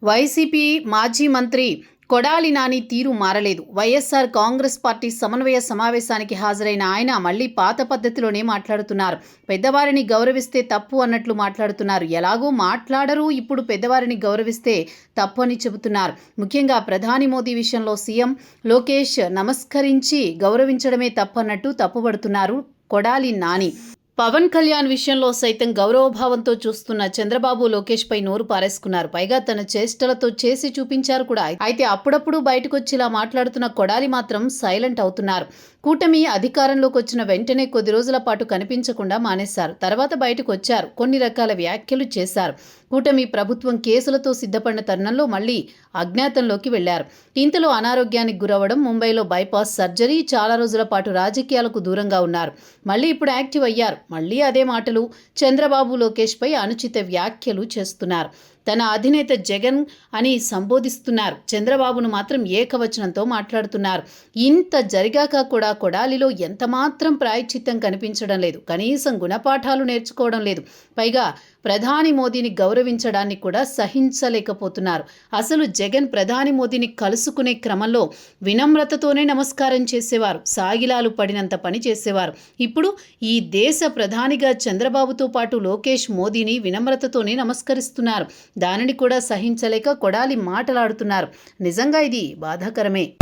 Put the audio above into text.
YCP మాజీ మంత్రి కొడాలి నాని తీరు మారలేదు. వైఎస్ఆర్ కాంగ్రెస్ పార్టీ సమన్వయ సమావేశానికి హాజరైన ఆయన మళ్లీ పాత పద్ధతిలోనే మాట్లాడుతున్నారు. పెద్దవారిని గౌరవిస్తే తప్పు అన్నట్లు మాట్లాడుతున్నారు. ఎలాగో మాట్లాడరు, ఇప్పుడు పెద్దవారిని గౌరవిస్తే తప్పు అని చెబుతున్నారు. ముఖ్యంగా ప్రధాని మోదీ విషయంలో సీఎం లోకేష్ నమస్కరించి గౌరవించడమే తప్పన్నట్టు తప్పుపడుతున్నారు కొడాలి నాని. పవన్ కళ్యాణ్ విషయంలో సైతం గౌరవభావంతో చూస్తున్న చంద్రబాబు లోకేష్ పై నోరు పారేసుకున్నారు. పైగా తన చేష్టలతో చేసి చూపించారు కూడా. అయితే అప్పుడప్పుడు బయటకొచ్చేలా మాట్లాడుతున్న కొడాలి మాత్రం సైలెంట్ అవుతున్నారు. కూటమి అధికారంలోకి వచ్చిన వెంటనే కొద్ది రోజుల పాటు కనిపించకుండా మానేశారు. తర్వాత బయటకు వచ్చారు, కొన్ని రకాల వ్యాఖ్యలు చేశారు. కూటమి ప్రభుత్వం కేసులతో సిద్ధపడిన తరుణంలో మళ్లీ అజ్ఞాతంలోకి వెళ్లారు. ఇంతలో అనారోగ్యానికి గురవడం, ముంబైలో బైపాస్ సర్జరీ, చాలా రోజుల పాటు రాజకీయాలకు దూరంగా ఉన్నారు. మళ్లీ ఇప్పుడు యాక్టివ్ అయ్యారు. మళ్లీ అదే మాటలు. చంద్రబాబు లోకేష్ పై అనుచిత వ్యాఖ్యలు చేస్తున్నారు. తన అధినేత జగన్ అని సంబోధిస్తున్నారు. చంద్రబాబును మాత్రం ఏకవచనంతో మాట్లాడుతున్నారు. ఇంత జరిగాక కూడా కొడాలిలో ఎంతమాత్రం ప్రాయశ్చిత్తం కనిపించడం లేదు. కనీసం గుణపాఠాలు నేర్చుకోవడం లేదు. పైగా ప్రధాని మోదీని గౌరవించడాన్ని కూడా సహించలేకపోతున్నారు. అసలు జగన్ ప్రధాని మోదీని కలుసుకునే క్రమంలో వినమ్రతతోనే నమస్కారం చేసేవారు. సాగిలాలు పడినంత పని చేసేవారు. ఇప్పుడు ఈ దేశ ప్రధానిగా చంద్రబాబుతో పాటు లోకేష్ మోదీని వినమ్రతతోనే నమస్కరిస్తున్నారు. దానిని కూడా సహించలేక కొడాలి మాటలాడుతున్నారు. నిజంగా ఇది బాధాకరమే.